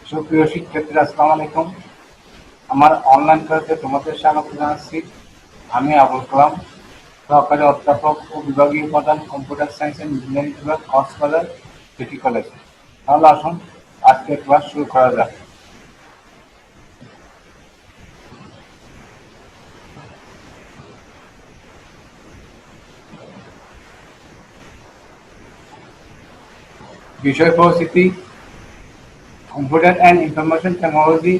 সুপ্রিয় শিক্ষার্থীরা, আসসালামু আলাইকুম। আমার অনলাইন ক্লাসে তোমাদের স্বাগত জানাচ্ছি। আমি আবুল কালাম, সহকারী অধ্যাপক ও বিভাগীয় প্রধান, কম্পিউটার সায়েন্স অ্যান্ড ইঞ্জিনিয়ারিং বিভাগ, কক্সবাজার সিটি কলেজ। তাহলে আসুন আজকে ক্লাস শুরু করা যাক। বিষয় পরিস্থিতি: কম্পিউটার অ্যান্ড ইনফরমেশন টেকনোলজি,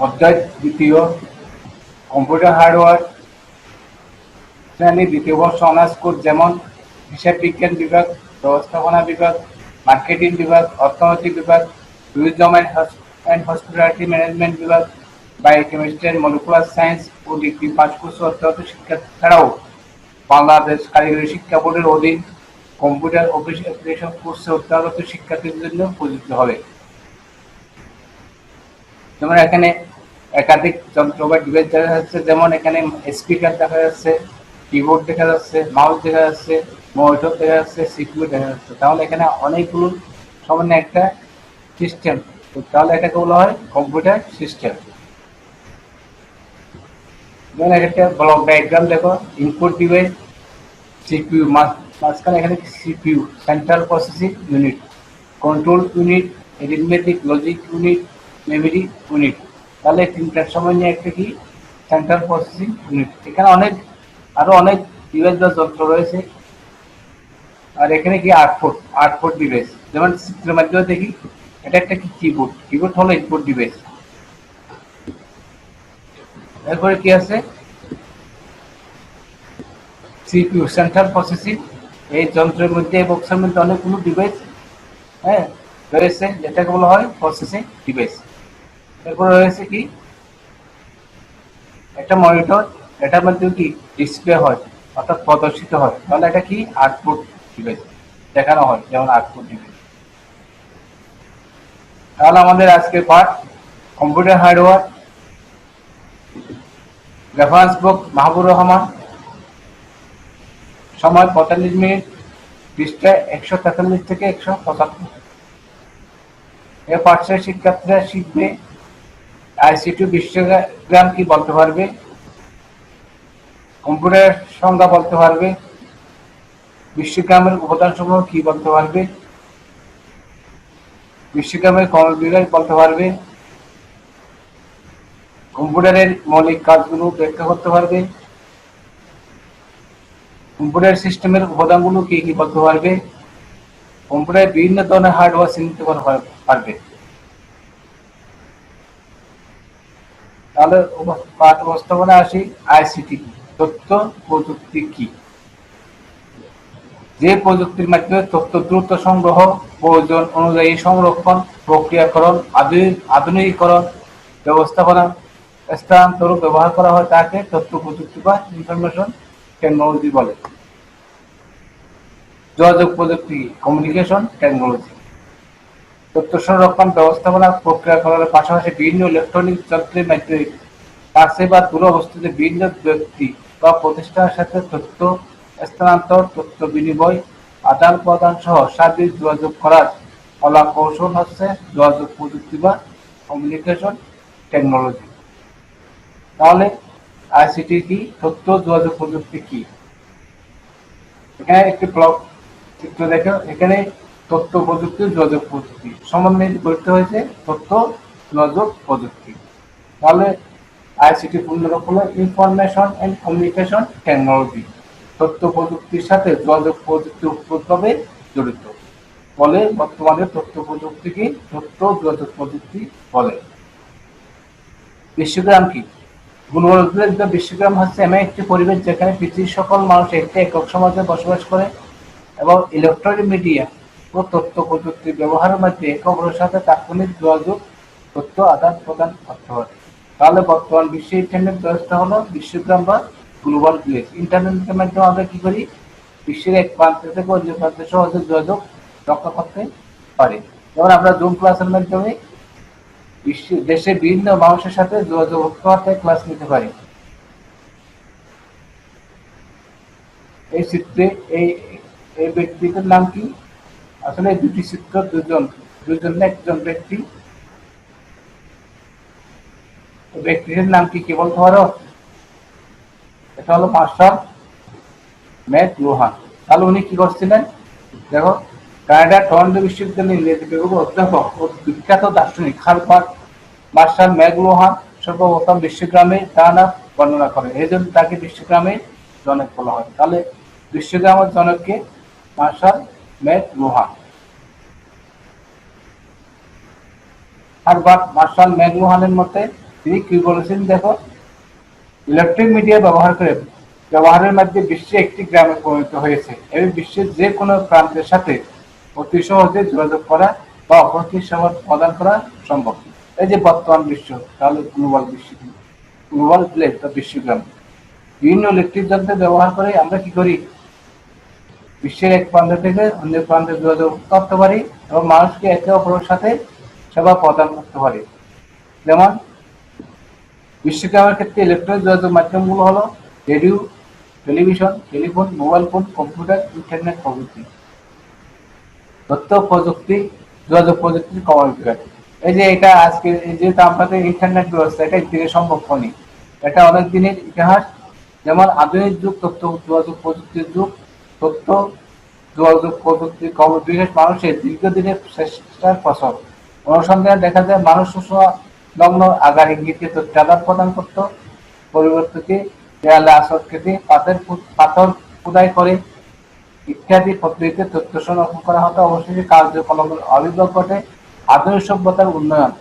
অধ্যায় দ্বিতীয়, কম্পিউটার হার্ডওয়্যার, শ্রেণী দ্বিতীয় বর্ষ অনার্স কোর্স, যেমন হিসাব বিজ্ঞান বিভাগ, ব্যবস্থাপনা বিভাগ, মার্কেটিং বিভাগ, অর্থনৈতিক বিভাগ, ট্যুরিজম অ্যান্ড হসপিটালিটি ম্যানেজমেন্ট বিভাগ, বায়োকেমিস্ট্রি অ্যান্ড মলিকুলার সায়েন্স ও ডিগ্রি পাস কোর্স অধ্যয়ন শিক্ষা ছাড়াও বাংলাদেশ কারিগরি শিক্ষা বোর্ডের অধীন কম্পিউটার অফিস অ্যাপ্লিকেশন কোর্সে অধ্যয়নরত শিক্ষার্থীদের জন্য প্রযোজ্য হবে। যেমন এখানে একাধিক যন্ত্র বা ডিভাইস দেখা যাচ্ছে, যেমন এখানে স্পিকার দেখা যাচ্ছে, কিবোর্ড দেখা যাচ্ছে, মাউস দেখা যাচ্ছে, মনিটর দেখা যাচ্ছে, সিপিইউ দেখা যাচ্ছে। তাহলে এখানে অনেকগুলো সমন্বয়ে একটা সিস্টেম, তাহলে এটাকে বলা হয় কম্পিউটার সিস্টেম। যেমন একটা ব্লক ডায়াগ্রাম দেখো, ইনপুট ডিভাইস, সিপিইউ, মাঝখানে এখানে CPU, central processing unit, control unit, arithmetic logic unit, memory unit. তাহলে তিনটার সময় নিয়ে একটা কি সেন্ট্রাল প্রসেসিং ইউনিট। এখানে আরো অনেক ডিভাইস বা যন্ত্র রয়েছে। আর এখানে কি আউটপুট ডিভাইস, যেমন চিত্রের মাধ্যমে দেখি, এটা একটা কি কিবোর্ড, কিবোর্ড হলো ইনপুট ডিভাইস। এরপরে কি আছে, সিপিইউ, সেন্ট্রাল প্রসেসিং। এই যন্ত্রের মধ্যে বক্সের মধ্যে অনেকগুলো ডিভাইস হ্যাঁ রয়েছে, যেটাকে বলা হয় প্রসেসিং ডিভাইস। এরপরে রয়েছে কি একটা মনিটর, এটার মধ্যে কি ডিসপ্লে হয়, অর্থাৎ প্রদর্শিত হয়। তাহলে এটা কি আউটপুট ডিভাইস, দেখানো হয়, যেমন আউটপুট ডিভাইস। তাহলে আমাদের আজকের পাঠ কম্পিউটার হার্ডওয়্যার। রেফারেন্স বুক মাহবুর রহমান, সময় 45 মিনিট, পৃষ্ঠায় 143 থেকে 175। এ পাঠের শিক্ষার্থীরা শিখবে আইসিটি বিশ্বগ্রাম কি বলতে পারবে, কম্পিউটার সংজ্ঞা বলতে পারবে, বিশ্বগ্রামের উপাদানসমূহ কি বলতে পারবে, বিশ্বগ্রামের কর্মবিভাগ বলতে পারবে, কম্পিউটারের মৌলিক কাজগুলো ব্যাখ্যা করতে পারবে, কম্পিউটার সিস্টেমের উপাদানগুলো কি কি বলতে পারবে, কম্পিউটারের বিভিন্ন ধরনের হার্ডওয়্যার চিহ্নিত করতে পারবে। তাহলে পাঠ উপস্থাপনা আসি, আইসিটি কি, তথ্য প্রযুক্তি কি। যে প্রযুক্তির মাধ্যমে তথ্য দ্রুত সংগ্রহ, প্রয়োজন অনুযায়ী সংরক্ষণ, প্রক্রিয়াকরণ, আধুনিকীকরণ, ব্যবস্থাপনা, স্থানান্তর ব্যবহার করা হয়, তাকে তথ্য প্রযুক্তি বা ইনফরমেশন টেকনোলজি বলে। যোগাযোগ প্রযুক্তি, কমিউনিকেশন টেকনোলজি। তথ্য সংরক্ষণ, ব্যবস্থাপনা, প্রক্রিয়াকরণের পাশাপাশি বিভিন্ন ইলেকট্রনিক যন্ত্রের মাধ্যমে কাছে বা দূর অবস্থিত বিভিন্ন ব্যক্তি বা প্রতিষ্ঠানের সাথে তথ্য স্থানান্তর, তথ্য বিনিময়, আদান প্রদান সহ সার্বিক যোগাযোগ করার কলা কৌশল হচ্ছে যোগাযোগ প্রযুক্তি বা কমিউনিকেশন টেকনোলজি। তাহলে আইসিটি কি, তথ্য যোগাযোগ প্রযুক্তি কি। এখানে একটি ব্লক চিত্র দেখো, এখানে তথ্য প্রযুক্তি, যোগাযোগ প্রযুক্তি সমন্বয়ে গঠিত হয়েছে তথ্য যোগাযোগ প্রযুক্তি। তাহলে আইসিটি পূর্ণরূপ হলো ইনফরমেশন অ্যান্ড কমিউনিকেশন টেকনোলজি। তথ্য প্রযুক্তির সাথে যোগাযোগ প্রযুক্তি ওতপ্রোতভাবে জড়িত বলে বর্তমানে তথ্য প্রযুক্তিকে তথ্য যোগাযোগ প্রযুক্তি বলে। বিশ্বগ্রাম কি, গুণগত বিশ্বগ্রাম হচ্ছে এমন একটি পরিবেশ যেখানে পৃথিবীর সকল মানুষ একটি একক সমাজে বসবাস করে এবং ইলেকট্রনিক মিডিয়া ও তথ্য প্রযুক্তির ব্যবহারের মধ্যে একে অপরের সাথে তাৎক্ষণিক যোগাযোগ, তথ্য আদান প্রদান করতে পারে। তাহলে বর্তমান বিশ্বে ইন্টারনেট ব্যবস্থা হলো বিশ্বগ্রাম বা গ্লোবাল ভিলেজ। ইন্টারনেটের মাধ্যমে আমরা কি করি, বিশ্বের এক প্রান্ত থেকে অন্য প্রান্তে সহজে যোগাযোগ রক্ষা করতে পারি। যেমন আমরা জুম ক্লাসের মাধ্যমে দেশের বিভিন্ন মানুষের সাথে যোগাযোগ রক্ষা ক্লাস নিতে পারি। এই চিত্রে এই এই ব্যক্তিটার নাম কি, আসলে দুটি চিত্র দুজন দুইজন না একজন ব্যক্তি? ব্যক্তিটির নাম কি বলতে পারো? এটা হলো মার্শাল ম্যাকলুহান। তাহলে উনি কি করছিলেন দেখো, কানাডার টরন্টো বিশ্ববিদ্যালয়ের ইংরেজি বিভাগের অধ্যাপক ও বিখ্যাত দার্শনিক হারবার্ট মার্শাল ম্যাকলুহান সর্বপ্রথম বিশ্বগ্রামের তার নাম বর্ণনা করেন, এই জন্য তাকে বিশ্বগ্রামের জনক বলা হয়। তাহলে বিশ্বগ্রামের জনককে মার্শাল ম্যাকলুহান। হারবার্ট মার্শাল ম্যাকলুহানের মতে তিনি কি বলেছেন দেখো, ইলেকট্রিক মিডিয়া ব্যবহারের মধ্যে বিশ্বে একটি গ্রামে পরিণত হয়েছে এবং বিশ্বের যে কোনো প্রান্তের সাথে অতি সহজে যোগাযোগ করা বা অপরকে সেবা প্রদান করা সম্ভব। এই যে বর্তমান বিশ্ব, তাহলে গ্লোবাল বিশ্ব, গ্লোবাল ভিলেজ বা বিশ্বগ্রাম। বিভিন্ন ইলেকট্রিক যন্ত্র ব্যবহার করে আমরা কি করি, বিশ্বের এক প্রান্ত থেকে অন্য প্রান্তে যোগাযোগ করতে পারি এবং মানুষকে একে অপরের সাথে সেবা প্রদান করতে পারি। যেমন বিশ্বগ্রামের ক্ষেত্রে ইলেকট্রনিক যোগাযোগ মাধ্যমগুলো হলো radio, television, telephone, mobile phone, computer, internet প্রভৃতি। তথ্য প্রযুক্তি, যোগাযোগ প্রযুক্তির কমার। এই যে এটা আজকে যেহেতু আমাদের ইন্টারনেট ব্যবস্থা, এটা থেকে সম্ভব হয়নি, এটা অনেক দিনের ইতিহাস। যেমন আধুনিক যুগ তথ্য যোগাযোগ প্রযুক্তির যুগ। তথ্য যোগাযোগ প্রযুক্তির কমর বিশেষ মানুষের দীর্ঘদিনের চেষ্টার ফসল। অনুসন্ধানে দেখা যায় মানুষ লগ্ন আগার ইঙ্গিতকে তথ্য আদান প্রদান করত, পরিবর্তকে দেয়ালে আসর কেটে পাথর খোদাই করে ইত্যাদি পদ্ধতিতে তথ্য সংরক্ষণ করা হতো। অবশেষে কার্যকলাপের আবির্ভাব ঘটে। আধুনিক সভ্যতার উন্নয়ন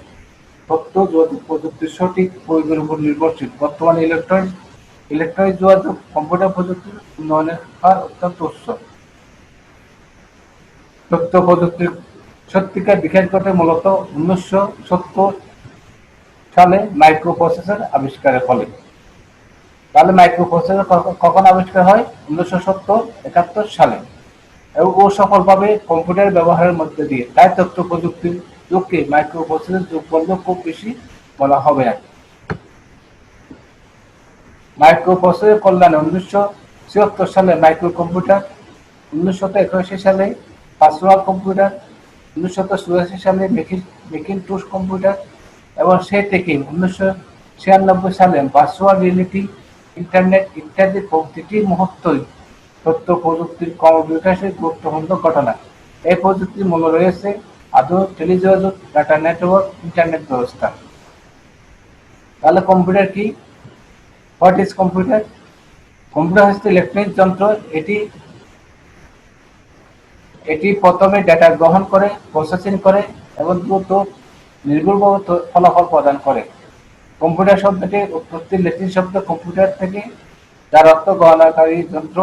তথ্য যোগাযোগ প্রযুক্তির সঠিক প্রয়োগের উপর নির্ভরশীল। বর্তমানে ইলেকট্রনিক যোগাযোগ কম্পিউটার প্রযুক্তির উন্নয়নের হার অত্যন্ত উচ্চ। তথ্য প্রযুক্তির সত্যিকার বিকাশ ঘটে মূলত 1970 সালে মাইক্রো প্রসেসর আবিষ্কারের ফলে। তাহলে মাইক্রো প্রসেসর কখন আবিষ্কার হয়? 1970-71 সালে, এবং ও সফলভাবে কম্পিউটার ব্যবহারের মধ্যে দিয়ে। তাই তথ্য প্রযুক্তির যুগকে মাইক্রো প্রসেসর যুগ বলতে খুব বেশি বলা হবে না। মাইক্রো প্রসেসরের কল্যাণে 1976 সালে মাইক্রো কম্পিউটার, 1981 সালে পার্সোনাল কম্পিউটার, 1984 সালে মেকিনটোশ কম্পিউটার এবং সেই থেকে 1996 সালে ভার্চুয়াল রিয়েলিটি, ইন্টারনেট ইত্যাদি প্রতিটি মুহূর্তই তথ্য প্রযুক্তির ক্রমবিকাশের গুরুত্বপূর্ণ ঘটনা। এই প্রযুক্তির মূল রয়েছে আধুনিক টেলিযোগাযোগ, ডাটা নেটওয়ার্ক, ইন্টারনেট ব্যবস্থা। তাহলে কম্পিউটার কি? What is computer? কম্পিউটার হচ্ছে ইলেকট্রনিক যন্ত্র। এটি প্রথমে ডেটা গ্রহণ করে, প্রসেসিং করে এবং দ্রুত নির্ভুলভাবে ফলাফল প্রদান করে। কম্পিউটার শব্দটি উৎপত্তি ল্যাটিন শব্দ কম্পিউটার থেকে, যার অর্থ গণনাকারী যন্ত্র।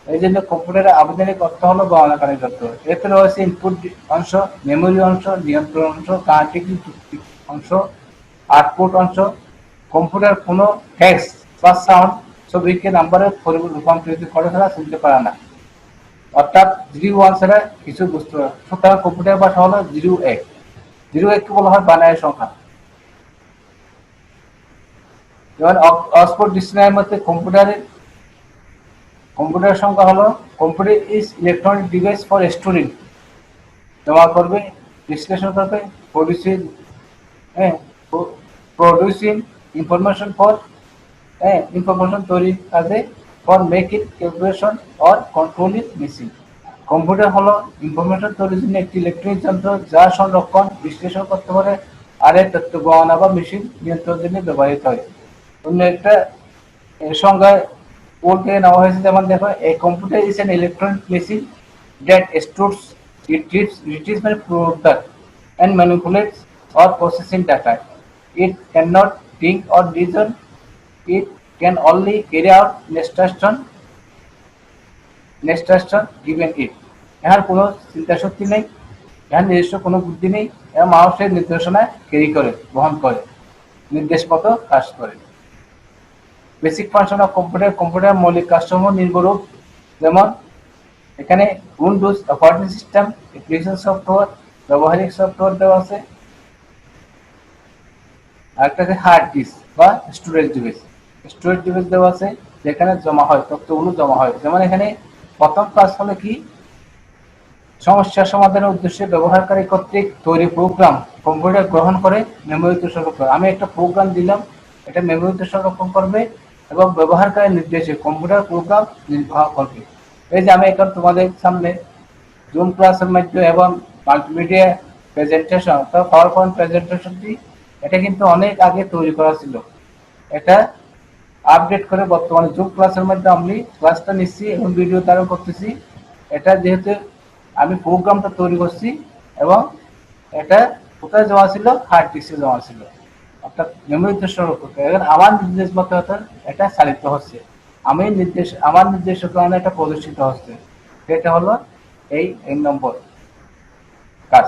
এই জন্য কম্পিউটারের আবিধানিক অর্থ হলো গণনাকারী যন্ত্র। এতে রয়েছে ইনপুট অংশ, মেমোরি অংশ, নিয়ন্ত্রণ অংশ, গাণিতিক অংশ, আউটপুট অংশ। কম্পিউটার কোনো টেক্সট বা সাউন্ড, ছবিকে নাম্বারে রূপান্তরিত করে ছাড়া চিনতে পারে না, অর্থাৎ 0-1 ছাড়া কিছু বুঝতে পারে। সুতরাং কম্পিউটার ভাষা হলো 0-1। 0-1কে বলা হয় বাইনারি সংখ্যা। যেমন অক্সফোর্ড ডিকশনারির মধ্যে কম্পিউটার সংখ্যা হলো, computer is electronic device for storing, জমা করবে, বিশ্লেষণ করবে, প্রডিউসিং ইনফরমেশন ইনফরমেশন তৈরি কাজে, for making calculation or controlling machine. Computer হলো ইনফরমেশন তৈরির জন্য একটি ইলেকট্রনিক যন্ত্র যা সংরক্ষণ, বিশ্লেষণ করতে পারে আর এর তথ্য গণনা বা মেশিন নিয়ন্ত্রণের জন্য ব্যবহৃত হয়। অন্য একটা সংজ্ঞায় বলতে নেওয়া হয়েছে, যেমন দেখো, a computer is an electronic machine that stores, retrieves product and manipulates or processing data. It cannot think or reason. It can only carry out instruction given it. এর কোনো চিন্তা শক্তি নেই, এর নিজস্ব কোনো বুদ্ধি নেই, এর মানুষের নির্দেশনা বহন করে, নির্দেশ মতো কাজ করে। বেসিক ফাংশন অফ কম্পিউটার মৌলিক কাজসমূহ নির্ভরূপ। যেমন এখানে Windows operating system, application software, ব্যবহারিক সফটওয়্যার দেওয়া আছে। আরেকটা আছে হার্ড ডিস্ক বা স্টোরেজ ডিভাইস দেওয়া আছে, যেখানে তথ্যগুলো জমা হয়। যেমন এখানে প্রথম কাজ হলো কি, সমস্যা সমাধানের উদ্দেশ্যে ব্যবহারকারী কর্তৃক তৈরি প্রোগ্রাম কম্পিউটার গ্রহণ করে মেমোরিতে সংরক্ষণ করে। আমি একটা প্রোগ্রাম দিলাম, এটা মেমোরিতে সংরক্ষণ করবে এবং ব্যবহারকারীর নির্দেশে কম্পিউটার প্রোগ্রাম নির্বাহ করবে। এই যে আমি এখন তোমাদের সামনে জুম ক্লাসের মাধ্যমে এবং মাল্টিমিডিয়া প্রেজেন্টেশন অর্থাৎ পাওয়ার পয়েন্ট প্রেজেন্টেশনটি এটা কিন্তু অনেক আগে তৈরি করা ছিল। এটা আপডেট করে বর্তমানে জুম ক্লাসের মধ্যে আমি ক্লাসটা নিচ্ছি এবং ভিডিও ধারণ করতেছি। এটা যেহেতু আমি প্রোগ্রামটা তৈরি করছি এবং এটা কোথায় জমা ছিল, হার্ড ডিস্কে জমা ছিল, অর্থাৎ মেমোরিতে সংরক্ষণ করে। এখন আমার নির্দেশ মতো অর্থাৎ এটা চালিত হচ্ছে, আমার নির্দেশের কারণে এটা প্রদর্শিত হচ্ছে। এটা হলো এই নম্বর কাজ।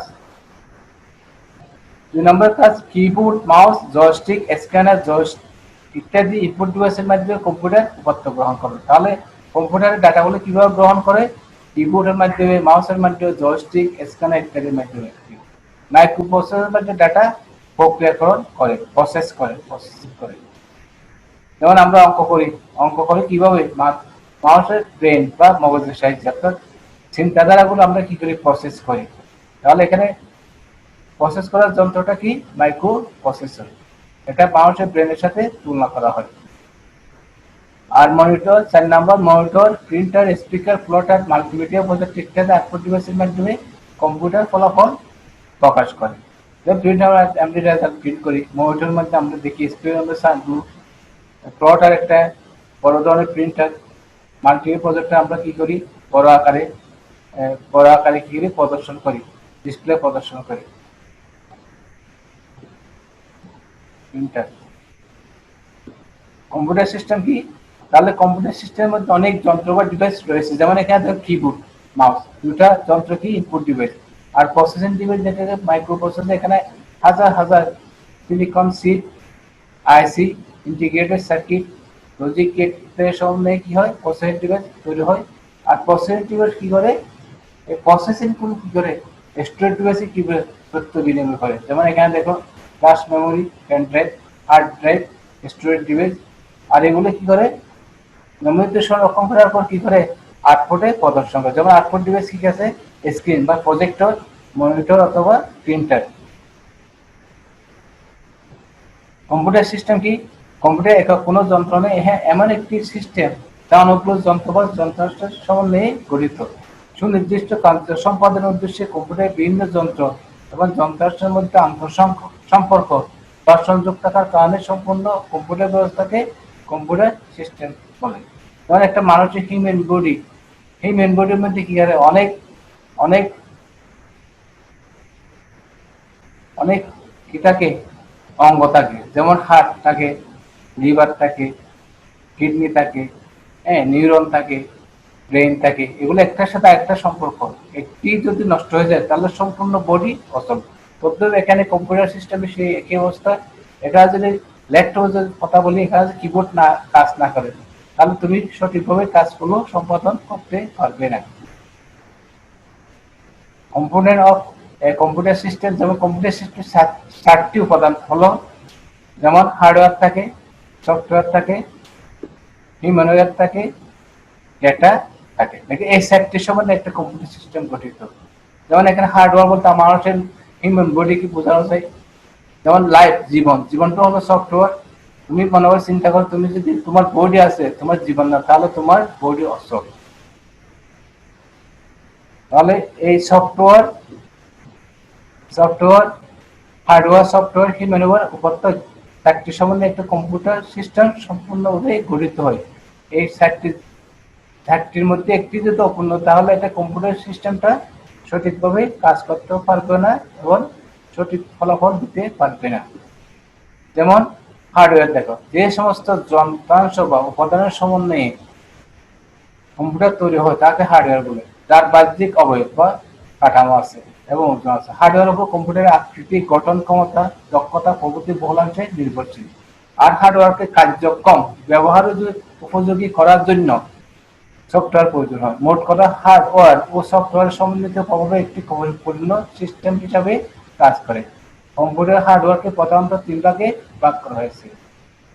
2 নম্বর কাজ, কিবোর্ড, মাউস, জয়স্টিক, স্ক্যানার, ইত্যাদি ইনপুট ডিভাইসের মাধ্যমে কম্পিউটার উপাত্ত গ্রহণ করে। তাহলে কম্পিউটারের ডাটাগুলো কিভাবে গ্রহণ করে? কিবোর্ডের মাধ্যমে, মাউসের মাধ্যমে, জয়স্টিক, স্ক্যানার ইত্যাদির মাধ্যমে। মাইক্রো প্রসেসরের মাধ্যমে ডাটা প্রক্রিয়াকরণ করে, প্রসেসিং করে। যেমন আমরা অঙ্ক করি কিভাবে? মাউসের ব্রেন বা মগজের সাহায্যে, অর্থাৎ চিন্তাধারাগুলো আমরা কি করি? প্রসেস করি। তাহলে এখানে প্রসেস করার যন্ত্রটা কি? Micro processor. এটা মাউসের ব্রেনের সাথে তুলনা করা হয়। আর monitor, 4 number, monitor, printer, speaker, plotter, multimedia project ইত্যাদি আউটপুট ডিভাইসের মাধ্যমে কম্পিউটার ফলাফল প্রকাশ করে। প্রিন্টার আমরা রেজাল্ট প্রিন্ট করি, মনিটরের মধ্যে আমরা দেখি, স্পিকার আমরা সাজু, প্লটার একটা বড় ধরনের প্রিন্টার, মাল্টিমিডিয়া প্রজেক্টে আমরা কি করি? বড় আকারে কি করি? প্রদর্শন করি, ডিসপ্লে প্রদর্শন করি। প্রিন্টার। কম্পিউটার সিস্টেম কি? তাহলে কম্পিউটার সিস্টেমের মধ্যে অনেক যন্ত্র বা ডিভাইস রয়েছে, যেমন এখানে দেখো কিবোর্ড, মাউস, দুটা যন্ত্র কি? Input device. আর প্রসেসিং ডিভাইস যেটাকে মাইক্রো প্রসেসর, এখানে হাজার হাজার silicon chip, IC, integrated circuit, logic gate ইত্যাদি সব নিয়ে কি হয়? প্রসেসিং ডিভাইস তৈরি হয়। আর প্রসেসিং ডিভাইস কি করে? এই প্রসেসিং গুলো কি করে? স্টোরেজ ডিভাইসে কি করে তথ্য বিনিময় করে। যেমন এখানে দেখো flash memory, pen drive, hard drive, storage device. আর এগুলো কি করে? মেমোরিতে সংরক্ষণ করার পর কি করে? আউটপুটে প্রদর্শন করে। যেমন আউটপুট ডিভাইস কি আছে? স্ক্রিন বা প্রজেক্টর, মনিটর অথবা প্রিন্টার। কম্পিউটার সিস্টেম কি? কম্পিউটার একক কোনো যন্ত্র নয়, হ্যাঁ এমন একটি সিস্টেম যা অনেকগুলো যন্ত্র বা যন্ত্রাংশের সমন্বয়ে গঠিত। সুনির্দিষ্ট কার্য সম্পাদনের উদ্দেশ্যে কম্পিউটারের বিভিন্ন যন্ত্র এবং যন্ত্রাংশের মধ্যে সম্পর্ক বা সংযোগ থাকার কারণে সম্পূর্ণ কম্পিউটার ব্যবস্থাকে কম্পিউটার সিস্টেম বলে। যেমন একটা মানুষের হিউম্যান বডি, হিউম্যান বডির মধ্যে কি করে? অনেক অনেক অনেক কি থাকে? অঙ্গ থাকে, যেমন হার্ট থাকে, লিভার থাকে, কিডনি থাকে, হ্যাঁ, নিউরন থাকে, ব্রেন থাকে। এগুলো একটার সাথে একটা সম্পর্ক। একটি যদি নষ্ট হয়ে যায় তাহলে সম্পূর্ণ বডি অচল। তদ্রুপ এখানে কম্পিউটার সিস্টেমে সেই একই অবস্থা। এটা যদি ল্যাপটপের কথা বলি, এখানে যদি কিবোর্ড না কাজ না করে তাহলে তুমি সঠিকভাবে কাজগুলো সম্পাদন করতে পারবে না। কম্পোনেন্ট অফ কম্পিউটার সিস্টেম, যেমন কম্পিউটার সিস্টেম 7টি উপাদান হলো, যেমন হার্ডওয়্যার থাকে, সফটওয়্যার থাকে, হিউম্যানওয়্যার থাকে, ডেটা থাকে। দেখি এই 7টির সম্বন্ধে একটা কম্পিউটার সিস্টেম গঠিত। যেমন এখানে হার্ডওয়্যার বলতে মানুষের হিউম্যান বডিকে বোঝানো যায়। যেমন লাইফ, জীবনটা হলো সফটওয়্যার। তুমি মনে করে চিন্তা করো, তুমি যদি তোমার বডি আছে, তোমার জীবন না, তাহলে তোমার বডি অসল। তাহলে এই সফটওয়্যার, হার্ডওয়্যার, সফটওয়্যার, হিউম্যানওয়্যার উপাত্ত 4টি সমন্বয়ে একটা কম্পিউটার সিস্টেম সম্পূর্ণভাবে গঠিত হয়। এই 4টির মধ্যে একটি যদি অপূর্ণ, তাহলে এটা কম্পিউটার সিস্টেমটা সঠিকভাবে কাজ করতে পারবে না এবং সঠিক ফলাফল দিতে পারবে না। যেমন হার্ডওয়্যার দেখো, যে সমস্ত যন্ত্রাংশ বা উপাদানের সমন্বয়ে কম্পিউটার তৈরি হয় তাকে হার্ডওয়্যার বলে, যার বাহ্যিক অবয়ব বা কাঠামো আছে এবং ওজন আছে। হার্ডওয়্যার উপর কম্পিউটারের আকৃতি, গঠন ক্ষমতা, দক্ষতা প্রভৃতি বহুলাংশে নির্ভরশীল। আর হার্ডওয়্যারকে কার্যক্ষম ব্যবহার উপযোগী করার জন্য সফটওয়্যার প্রয়োজন হয়। মোট কথা হার্ডওয়্যার ও সফটওয়্যার সমন্বিত প্রভাবে একটি পরিপূর্ণ সিস্টেম হিসাবে কাজ করে। কম্পিউটার হার্ডওয়্যারকে প্রধানত 3 ভাগে ভাগ করা হয়েছে।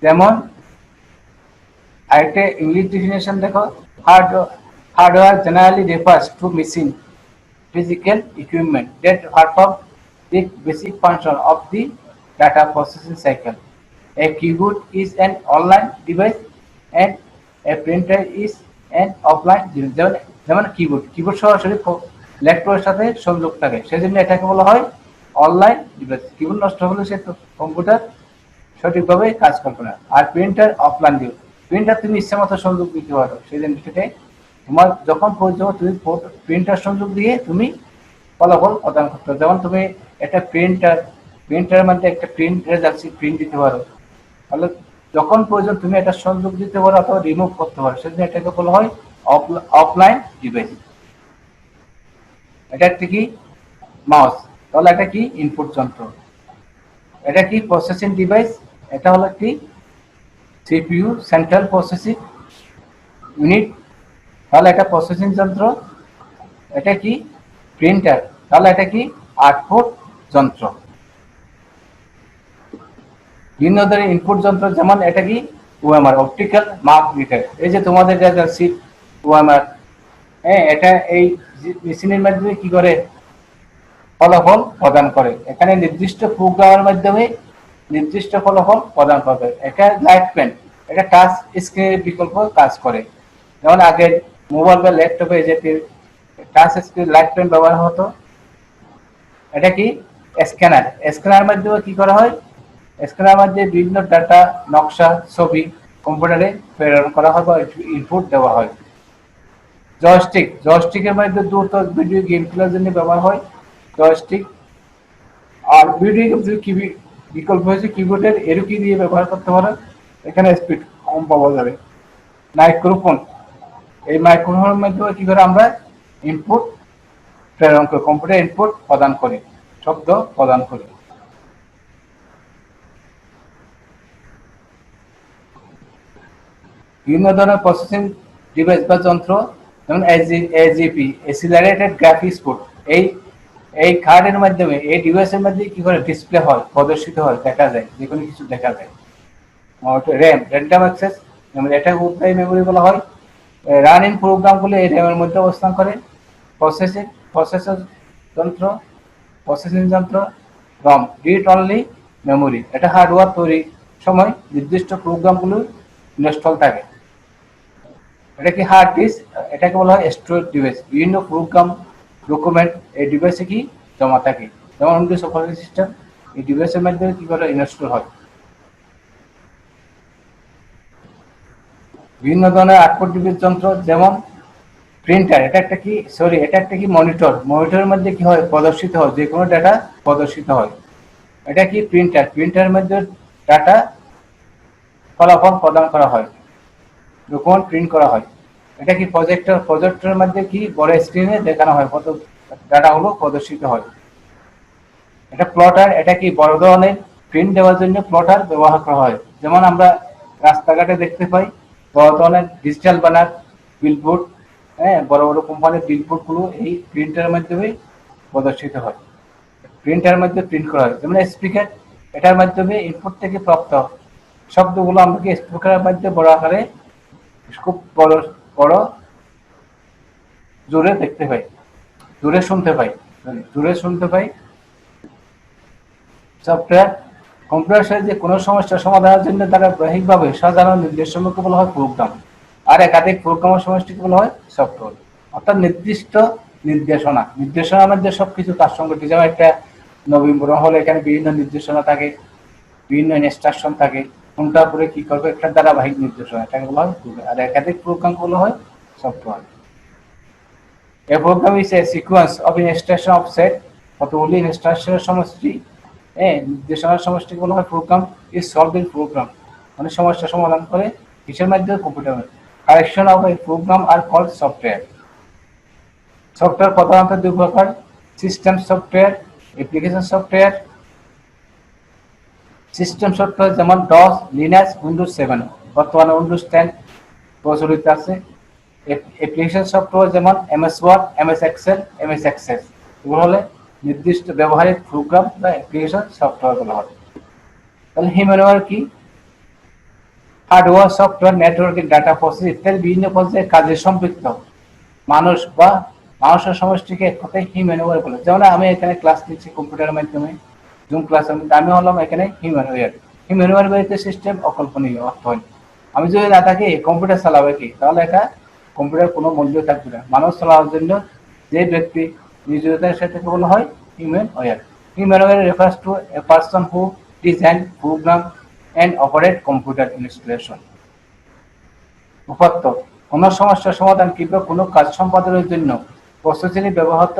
যেমন আরেকটা ইংলিশ ডেফিনেশন দেখো, hardware generally refers to machine physical equipment that perform the basic function of the data processing cycle. A keyboard is an online device and a printer is an offline device. যেমন keyboard সরাসরি ল্যাপটপের সাথে সংযোগ থাকে, সেজন্য এটাকে বলা হয় অনলাইন ডিভাইস। কিবোর্ড নষ্ট হলে সে কম্পিউটার সঠিকভাবে কাজ করবে না। আর প্রিন্টার অফলাইন ডিভাইস, প্রিন্টার তুমি ইচ্ছা মতো সংযোগ দিতে পারো, সেজন্য সেটাই তোমার যখন প্রয়োজন তুমি প্রিন্টার সংযোগ দিয়ে তুমি ফলাফল প্রদান করতে পারো। যেমন তুমি একটা প্রিন্টারের মধ্যে একটা প্রিন্টারে যাচ্ছি প্রিন্ট দিতে পারো, তাহলে যখন প্রয়োজন তুমি এটা সংযোগ দিতে পারো অথবা রিমুভ করতে পারো, সেজন্য এটাকে বলা হয় অফলাইন ডিভাইস। এটা একটা কি মাউস, তাহলে এটা কি ইনপুট যন্ত্র। এটা কি প্রসেসিং ডিভাইস, এটা হলো একটি সিপিইউ সেন্ট্রাল প্রসেসিং ইউনিট, তাহলে এটা প্রসেসিং যন্ত্র। এটা কি প্রিন্টার, তাহলে এটা কি আউটপুট যন্ত্র। বিভিন্ন ধরনের ইনপুট যন্ত্র, যেমন এটা কি ওএমআর অপটিক্যাল মার্ক রিডার। এই যে তোমাদের যা সিট ওএমআর, হ্যাঁ, এটা এই মেশিনের মাধ্যমে কি করে ফলাফল প্রদান করে। এখানে নির্দিষ্ট প্রোগ্রামের মাধ্যমে নির্দিষ্ট ফলাফল প্রদান করবে। এটা লাইট পেন, এটা টাচ স্ক্রিনের বিকল্প কাজ করে। যেমন আগে মোবাইল বা ল্যাপটপে যে টাচ স্ক্রিন লাইট পেন ব্যবহার হতো। এটা কি স্ক্যানার, স্ক্যানার মাধ্যমে কি করা হয়, স্ক্যানার মাধ্যমে বিভিন্ন ডাটা নকশা ছবি কম্পিউটারে প্রেরণ করা হয় বা ইনপুট দেওয়া হয়। জয়স্টিক, জয়স্টিকের মধ্যে দ্রুত ভিডিও গেম খেলার জন্য ব্যবহার হয় জয়স্টিক। আর ভিডিও গেম বিকল্প হয়েছে কিবোর্ডের এরো কি দিয়ে ব্যবহার করতে পারো, এখানে স্পিড কম পাওয়া যাবে। মাইক্রোফোন, এই মাইক্রোফোনের মাধ্যমে কি করে আমরা ইনপুট প্রেরণ করি, কম্পিউটার ইনপুট প্রদান করি, শব্দ প্রদান করি। বিভিন্ন ধরনের প্রসেসিং ডিভাইস বা যন্ত্র, যেমন এজিপি অ্যাক্সিলারেটেড গ্রাফিক্স পোর্ট, এই কার্ডের মাধ্যমে এই ডিভাইসের মধ্যে কি করে ডিসপ্লে হয়, প্রদর্শিত হয়, দেখা যায়, যে কোনো কিছু দেখা যায়। র্যাম র্যান্ডাম অ্যাক্সেস, যেমন এটা উদ্ধারী মেমোরি বলা হয়। রানিং প্রোগ্রামগুলো এই র্যামের মধ্যে অবস্থান করে। প্রসেসর যন্ত্র, প্রসেসিং যন্ত্র রম রিড অনলি মেমোরি, এটা হার্ডওয়্যার তৈরির সময় নির্দিষ্ট প্রোগ্রামগুলো ইনস্টল থাকে। এটা কি হার্ড ডিস্ক, এটাকে বলা হয় স্টোরেজ ডিভাইস, বিভিন্ন প্রোগ্রাম ডকুমেন্ট এই ডিভাইসে কি জমা থাকে। যেমন উইন্ডোজ অপারেটিং সিস্টেম এই ডিভাইসের মাধ্যমে কি করে ইনস্টল হয়। বিভিন্ন ধরনের আউটপুট ডিভাইস যন্ত্র, যেমন প্রিন্টার, এটা একটা কি মনিটর, মনিটরের মধ্যে কি হয় প্রদর্শিত হয়, যে কোনো ডাটা প্রদর্শিত হয়। এটা কি প্রিন্টার, প্রিন্টারের মধ্যে ডাটা ফলাফল প্রদান করা হয়, ডকুমেন্ট প্রিন্ট করা হয়। এটা কি প্রজেক্টর, প্রজেক্টরের মধ্যে কি বড় স্ক্রিনে দেখানো হয়, কত ডাটা হলো প্রদর্শিত হয়। এটা প্লটার, এটা কি বড় ধরনের প্রিন্ট দেওয়ার জন্য প্লটার ব্যবহার করা হয়। যেমন আমরা রাস্তাঘাটে দেখতে পাই বড় ধরনের ডিজিটাল ব্যানার, বিলবোর্ড, হ্যাঁ, বড় বড় কোম্পানির বিলবোর্ড গুলো এই প্রিন্টারের মাধ্যমে প্রদর্শিত হয়, প্রিন্টারের মধ্যে প্রিন্ট করা হয়। যেমন স্পিকার, এটার মাধ্যমে ইনপুট থেকে প্রাপ্ত শব্দগুলো আমরা কি স্পিকারের মধ্যে বড় আকারে খুব বড় বড় জোরে দেখতে পাই, জোরে শুনতে পাই। সফটওয়্যার, কম্পিউটার সাহায্যে কোনো সমস্যার সমাধানের জন্য তারা গ্রাহীকভাবে সাধারণ নির্দেশনাকে বলা হয় প্রোগ্রাম, আর একাধিক প্রোগ্রামের সমষ্টিকে বলা হয় সফটওয়্যার। অর্থাৎ নির্দিষ্ট নির্দেশনার মধ্যে সবকিছু তার সঙ্গে, যেমন একটা নবীন হলে এখানে বিভিন্ন নির্দেশনা থাকে, বিভিন্ন ইনস্ট্রাকশন থাকে, কোনটার উপরে কি করবে, একটা ধারাবাহিক নির্দেশনা, এটাকে বলা হয় প্রোগ্রাম। আর একাধিক প্রোগ্রাম বলা হয় software. A program is a sequence of instruction of set কতগুলি ইনস্ট্রাকশনের সমষ্টি, নির্দেশনার সমষ্টিকে বলা হয় প্রোগ্রাম। ইজ সলভিং প্রোগ্রাম, মানে সমস্যা সমাধান করে কিসের মাধ্যমে, computer. Correction of a program are called software. Software প্রধানত দুই প্রকার, system software, application software. System software যেমন ডস, লিনাক্স, উইন্ডোজ 7, বর্তমানে উইন্ডোজ 10 প্রচলিত আছে। অ্যাপ্লিকেশন সফটওয়্যার যেমন MS Word, MS Excel, MS Access, এগুলো হলে নির্দিষ্ট ব্যবহারিক প্রোগ্রাম বা অ্যাপ্লিকেশন সফটওয়্যার বলা হয়। তাহলে হিউম্যানওয়্যার কি, hardware, software, networking, data process ইত্যাদি বিভিন্ন পর্যায়ে কাজে সম্পৃক্ত মানুষ বা মানুষের সমষ্টিকে এক কথায় হিউম্যানওয়্যার বলে। যেমন আমি এখানে ক্লাস নিচ্ছি কম্পিউটারের মাধ্যমে, জুম ক্লাস, আমি হলাম এখানে হিউম্যানওয়্যার। হিউম্যানওয়্যার ব্যতীত সিস্টেম অকল্পনীয়, অর্থ হয়। আমি যদি না থাকি কম্পিউটার চালাবে কি, তাহলে এটা কম্পিউটার কোনো মূল্য থাকবে না। মানুষ চালানোর জন্য যে ব্যক্তি নিয়োজিতের সাথে বলা হয় humanware. Humanware refers to a person who design, program and operate computer installation. উপাত্ত: কোনো সমস্যার সমাধান কিংবা কোনো কাজ সম্পাদনের জন্য প্রসেসিংয়ে ব্যবহৃত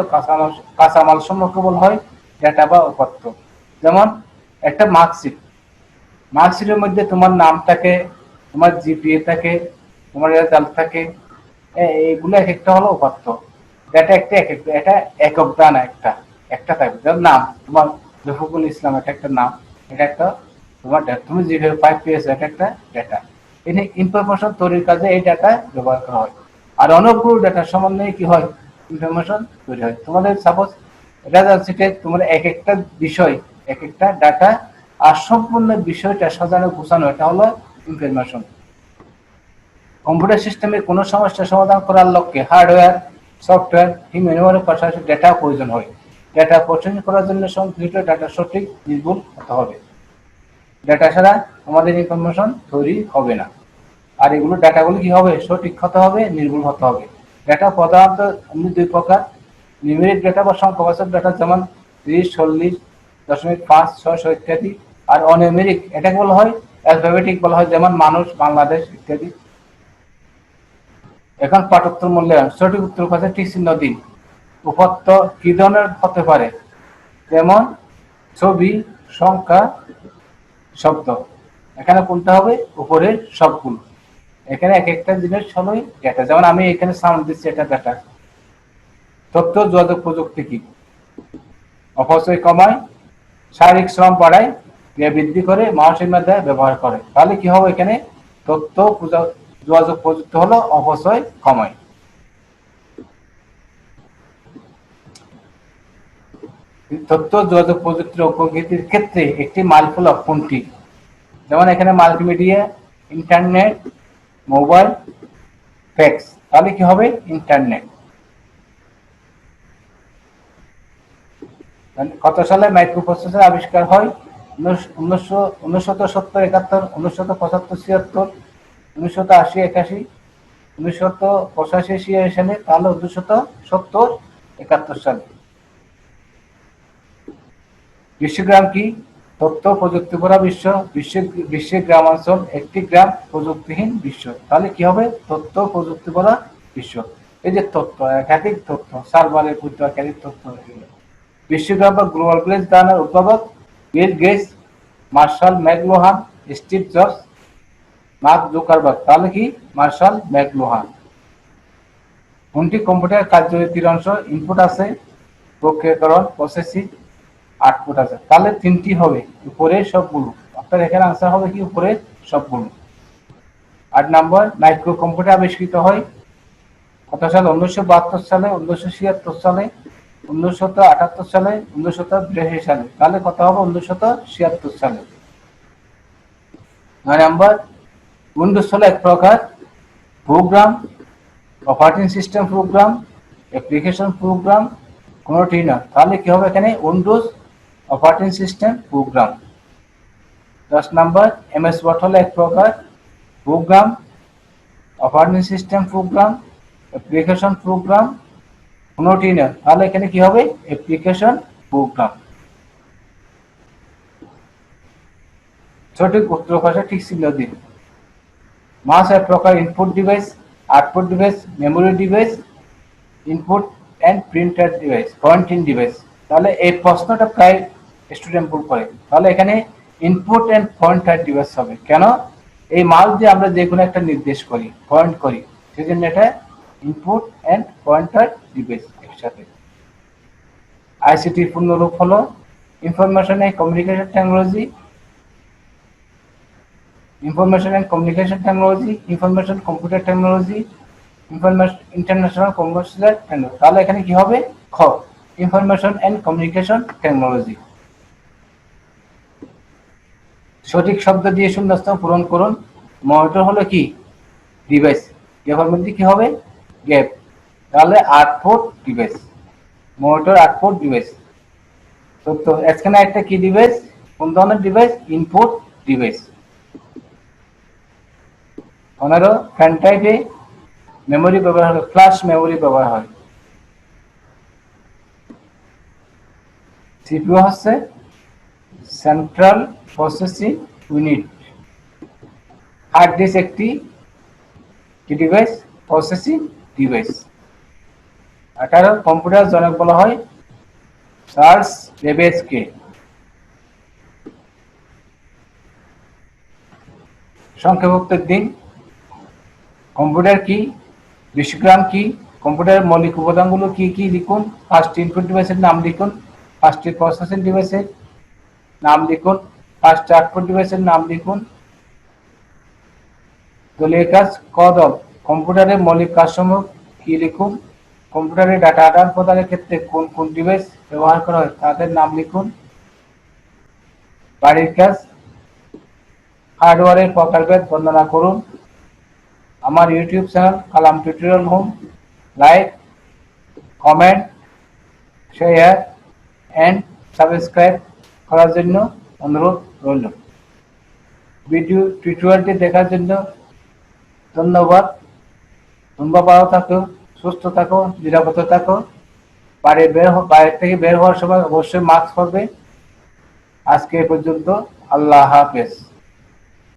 কাঁচামাল সমূহকে বলা হয় ডেটা বা উপাত্ত। যেমন একটা মার্কশিট, মার্কশিটের মধ্যে তোমার নাম থাকে, তোমার জিপিএ থাকে, তোমার রেজাল্ট থাকে, এইগুলো এক একটা হলো উপাত্ত। ডেটা একটা এক একটা, এটা একক দানা একটা একটা থাকবে। যেমন নাম, তোমার রফিকুল ইসলাম, এটা একটা নাম, এটা একটা তোমার ডেটা। তুমি যেভাবে 5 পেয়েছো, এটা একটা ডেটা। এখানে ইনফরমেশন তৈরির কাজে এই ডাটা ব্যবহার করা হয়। আর অনেকগুলো ডাটার সমন্বয়ে কি হয়, ইনফরমেশন তৈরি হয়। তোমাদের সাপোজ রেজাল্ট শিটে তোমার এক একটা বিষয়, এক একটা ডাটা, আর সম্পূর্ণ বিষয়টা সাজানো গোছানো, এটা হলো ইনফরমেশন। কম্পিউটার সিস্টেমে কোনো সমস্যা সমাধান করার লক্ষ্যে হার্ডওয়্যার, সফটওয়্যার, হিউম্যানওয়্যারের পাশাপাশি ডেটা প্রয়োজন হয়। ডেটা প্রসেসিং করার জন্য সংশ্লিষ্ট ডাটা সঠিক নির্ভুল হতে হবে। ডেটা ছাড়া আমাদের ইনফরমেশন তৈরি হবে না। আর এগুলো ডাটাগুলো কি হবে, সঠিক হতে হবে, নির্ভুল হতে হবে। ডেটা প্রধানত এমনি দুই প্রকার: নিউমেরিক ডেটা বা সংখ্যাবাচক ডেটা, যেমন 30, 40, 0.5, 600 ইত্যাদি। আর অনিউমেরিক, এটাকে বলা হয় অ্যালফাবেটিক বলা হয়, যেমন মানুষ, বাংলাদেশ ইত্যাদি। এখন পাঠোত্তর মূল্যায়ন। সঠিক উত্তর কাছে ঠিক চিহ্ন দিন। উপাত্ত কি ধরনের হতে পারে? যেমন ছবি, সংখ্যা, শব্দ। এখানে কোনটা হবে? উপরের সবগুলো। এখানে এক একটা জিনিস হলোই ডেটা। যেমন আমি এখানে সাউন্ড দিচ্ছি, এটা ডেটা। তথ্য যোগাযোগ প্রযুক্তি কি? অপচয় কমায়, শারীরিক শ্রম বাড়ায়, ক্রিয়া বৃদ্ধি করে, মানুষের মধ্যে ব্যবহার করে। তাহলে কি হবে এখানে? তথ্য যোগাযোগ প্রযুক্তি হলো অপচয় কমায়। তথ্য যোগাযোগ প্রযুক্তির অগ্রগতির ক্ষেত্রে একটি মাইলফলক কোনটি? যেমন এখানে মাল্টিমিডিয়া, ইন্টারনেট, মোবাইল, ফ্যাক্স। তাহলে কি হবে? ইন্টারনেট। কত সালে মাইক্রোপ্রসেসর আবিষ্কার হয়? 1970, 71, 1975, 76, 1980, 81, 1985, 86 সালে। তাহলে 1970, 71 সালে। বিশ্বগ্রাম কি? তথ্য প্রযুক্তি ভরা বিশ্ব। বিশ্বের গ্রামাঞ্চল একটি গ্রাম প্রযুক্তিহীন বিশ্ব। তাহলে কি হবে? তথ্য প্রযুক্তি ভরা বিশ্ব। এই যে তথ্য, একাধিক তথ্য, সার্ভারের মধ্যে একাধিক তথ্য। বিশ্বগ্রাম বা গ্লোবাল ভিলেজ ধারণার উদ্ভাবক Bill Gates, Marshall McLuhan, Steve Jobs, Mark Zuckerberg. তাহলে কি? Marshall McLuhan. কোনটি কম্পিউটার কার্যরীতির অংশ? ইনপুট আছে, প্রক্রিয়াকরণ, প্রসেসিং, আউটপুট আছে। তাহলে তিনটি হবে, উপরে সবগুলো। আপনার এখানে আনসার হবে কি? উপরে সবগুলো। 8 নম্বর, মাইক্রো কম্পিউটার আবিষ্কৃত হয় কত সালে? 1972 সালে, 1976 সালে, 1978 সালে, 1982 সালে। তাহলে কত হবে? 1976 সালে। 9 নম্বর, উইন্ডোজ হলো এক প্রকার program, operating system program, application program, কোনটি না। তাহলে কি হবে এখানে? Windows operating system program. 10 নম্বর, এমএস ওয়ার্ড হলো এক প্রকার program, operating system program, application program, কোনটি না। তাহলে এখানে কি হবে? Application program. সঠিক উত্তর পাশে ঠিক চিহ্ন দিন। মাস এক প্রকার input device, output device, memory device, input and printer device, pointing device. তাহলে এই প্রশ্নটা প্রায় স্টুডেন্ট ভুল করে। তাহলে এখানে ইনপুট এন্ড পয়েন্টার ডিভাইস হবে। কেন? এই মাল দিয়ে আমরা যে কোনো একটা নির্দেশ করি, পয়েন্ট করি, সেজন্য এটা ইনপুট এন্ড পয়েন্টার ডিভাইস একসাথে। আইসিটির পূর্ণরূপ হলো information and communication technology, information and communication technology, information computer technology, information international commercial technology. তাহলে এখানে কি হবে? খ, ইনফরমেশন এন্ড কমিউনিকেশন টেকনোলজি। সঠিক শব্দ দিয়ে শূন্যস্থান পূরণ করুন। মনিটর হলো কি? ডিভাইস। গ্যাপের মধ্যে কি হবে? গ্যাপ। তাহলে output device, monitor output device. তো এখানে একটা কি ডিভাইস, কোন ধরনের ডিভাইস? Input device. 15 পেন ড্রাইভে মেমোরি ব্যবহার হয়, ফ্ল্যাশ মেমোরি ব্যবহার হয়। সিপিইউ হচ্ছে central processing unit. Hard disk একটি কি ডিভাইস? Processing device. 18 কম্পিউটার জনক বলা হয় চার্লস বেবেজকে। সংক্ষেপোক্তের দিন। কম্পিউটার কি? বিশ্বগ্রাম কি? কম্পিউটারের মৌলিক উপাদানগুলো কি কি লিখুন। 5টি ইনপুট ডিভাইসের নাম লিখুন। 5টি প্রসেসিং ডিভাইসের নাম লিখুন। 5টি আউটপুট ডিভাইসের নাম লিখুন। দলীয় কাজ ক দল। কম্পিউটারের মৌলিক কাজসমূহ কি লিখুন। কম্পিউটারে ডাটা আদান প্রদানের ক্ষেত্রে কোন কোন ডিভাইস ব্যবহার করা হয় তাদের নাম লিখুন। বাড়ির কাজ, হার্ডওয়্যারের প্রকারভেদ বর্ণনা করুন। আমার YouTube channel Kalam tutorial home like, comment, share and subscribe করার জন্য অনুরোধ রইল। ভিডিও টিউটোরিয়ালটি দেখার জন্য ধন্যবাদ। তোমরা ভালো থাকো, সুস্থ থাকো, নিরাপদে থাকো। বাইরে থেকে বের হওয়ার সময় অবশ্যই মাস্ক পরবে। আজকে এ পর্যন্ত, আল্লাহ হাফেজ।